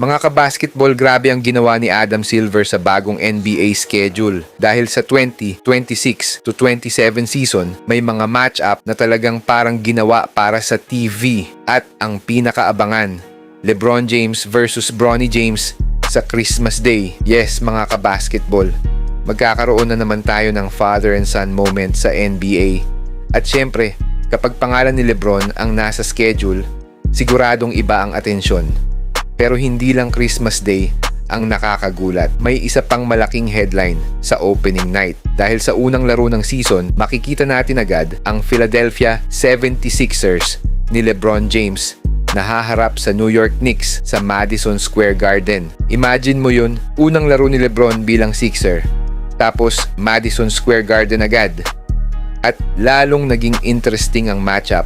Mga kabasketball, grabe ang ginawa ni Adam Silver sa bagong NBA schedule. Dahil sa 2026 to 27 season, may mga match-up na talagang parang ginawa para sa TV. At ang pinakaabangan, LeBron James versus Bronny James sa Christmas Day. Yes, mga kabasketball, magkakaroon na naman tayo ng father and son moment sa NBA. At syempre, kapag pangalan ni LeBron ang nasa schedule, siguradong iba ang atensyon. Pero hindi lang Christmas Day ang nakakagulat. May isa pang malaking headline sa opening night. Dahil sa unang laro ng season, makikita natin agad ang Philadelphia 76ers ni LeBron James na haharap sa New York Knicks sa Madison Square Garden. Imagine mo yun, unang laro ni LeBron bilang Sixer, tapos Madison Square Garden agad. At lalong naging interesting ang matchup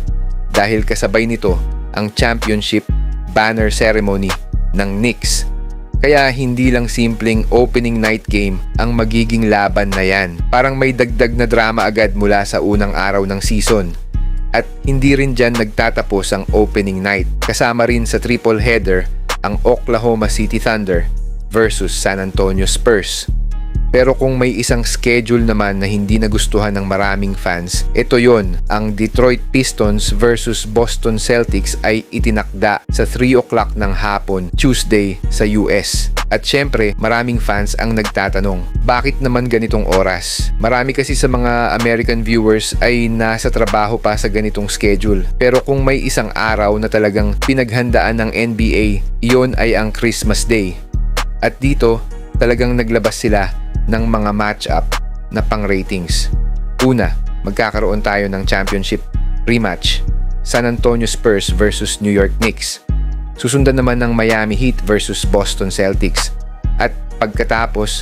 dahil kasabay nito ang championship banner ceremony ng Knicks. Kaya hindi lang simpleng opening night game ang magiging laban na yan. Parang may dagdag na drama agad mula sa unang araw ng season. At hindi rin dyan nagtatapos ang opening night. Kasama rin sa triple header ang Oklahoma City Thunder versus San Antonio Spurs. Pero kung may isang schedule naman na hindi nagustuhan ng maraming fans, ito yon, ang Detroit Pistons versus Boston Celtics ay itinakda sa 3 o'clock ng hapon, Tuesday sa US. At syempre, maraming fans ang nagtatanong, bakit naman ganitong oras? Marami kasi sa mga American viewers ay nasa trabaho pa sa ganitong schedule. Pero kung may isang araw na talagang pinaghandaan ng NBA, iyon ay ang Christmas Day. At dito, talagang naglabas sila ng mga match-up na pang-ratings. Una, magkakaroon tayo ng championship rematch, San Antonio Spurs versus New York Knicks. Susundan naman ng Miami Heat versus Boston Celtics. At pagkatapos,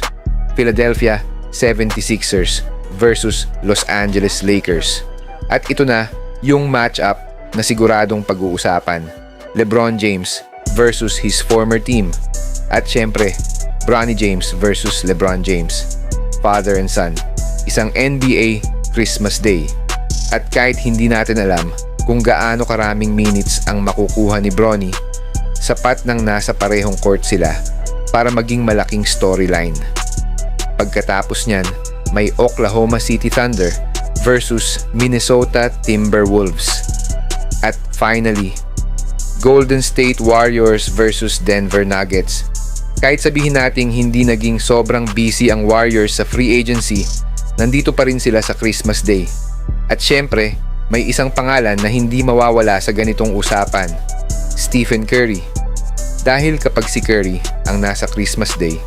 Philadelphia 76ers versus Los Angeles Lakers. At ito na yung match-up na siguradong pag-uusapan, LeBron James versus his former team. At syempre, Bronny James versus LeBron James, father and son. Isang NBA Christmas Day. At kahit hindi natin alam kung gaano karaming minutes ang makukuha ni Bronny, sapat nang nasa parehong court sila para maging malaking storyline. Pagkatapos niyan, may Oklahoma City Thunder versus Minnesota Timberwolves. At finally, Golden State Warriors versus Denver Nuggets. Kahit sabihin nating hindi naging sobrang busy ang Warriors sa free agency, nandito pa rin sila sa Christmas Day. At syempre, may isang pangalan na hindi mawawala sa ganitong usapan, Stephen Curry. Dahil kapag si Curry ang nasa Christmas Day,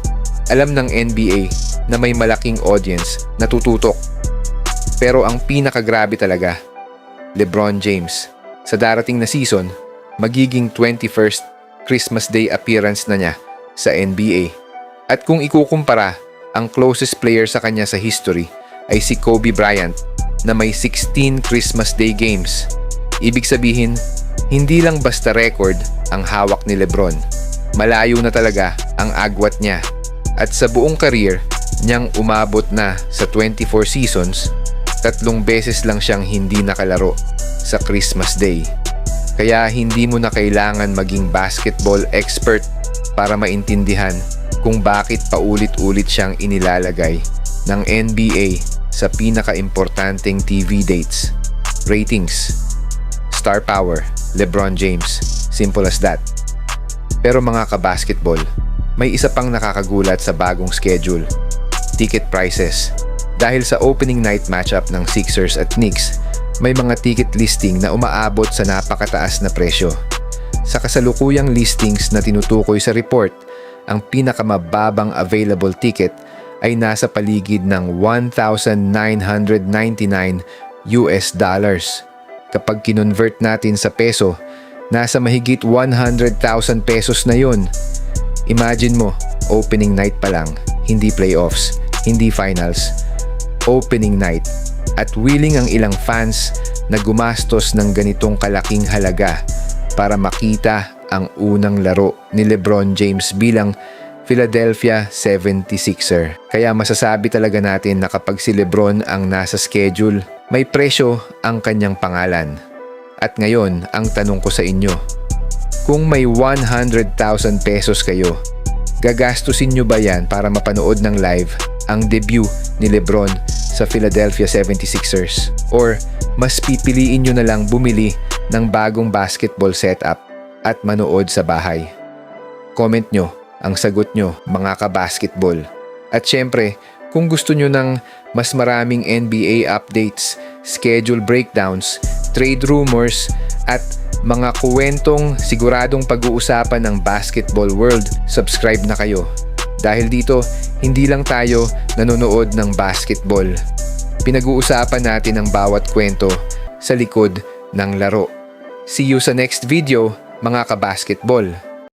alam ng NBA na may malaking audience na tututok. Pero ang pinakagrabe talaga, LeBron James. Sa darating na season, magiging 21st Christmas Day appearance na niya sa NBA. At kung ikukumpara, ang closest player sa kanya sa history ay si Kobe Bryant na may 16 Christmas Day games. Ibig sabihin, hindi lang basta record ang hawak ni LeBron. Malayo na talaga ang agwat niya. At sa buong career niyang umabot na sa 24 seasons, 3 beses lang siyang hindi nakalaro sa Christmas Day. Kaya hindi mo na kailangan maging basketball expert para maintindihan kung bakit paulit-ulit siyang inilalagay ng NBA sa pinaka-importanteng TV dates. Ratings, star power, LeBron James. Simple as that. Pero mga kabasketball, may isa pang nakakagulat sa bagong schedule. Ticket prices. Dahil sa opening night matchup ng Sixers at Knicks, may mga ticket listing na umaabot sa napakataas na presyo. Sa kasalukuyang listings na tinutukoy sa report, ang pinakamababang available ticket ay nasa paligid ng $1,999. Kapag kinonvert natin sa peso, nasa mahigit 100,000 pesos na yun. Imagine mo, opening night pa lang, hindi playoffs, hindi finals, opening night. At willing ang ilang fans na gumastos ng ganitong kalaking halaga para makita ang unang laro ni LeBron James bilang Philadelphia 76er. Kaya masasabi talaga natin na kapag si LeBron ang nasa schedule, may presyo ang kanyang pangalan. At ngayon, ang tanong ko sa inyo, Kung may 100,000 pesos kayo, gagastusin nyo ba yan para mapanood ng live ang debut ni LeBron sa Philadelphia 76ers? Or mas pipiliin nyo na lang bumili ng bagong basketball setup at manood sa bahay? Comment nyo ang sagot nyo, mga ka-basketball. At syempre, kung gusto nyo ng mas maraming NBA updates, schedule breakdowns, trade rumors, at mga kuwentong siguradong pag-uusapan ng basketball world, subscribe na kayo. Dahil dito, hindi lang tayo nanonood ng basketball. Pinag-uusapan natin ang bawat kwento sa likod ng laro. See you sa next video, mga ka-basketball.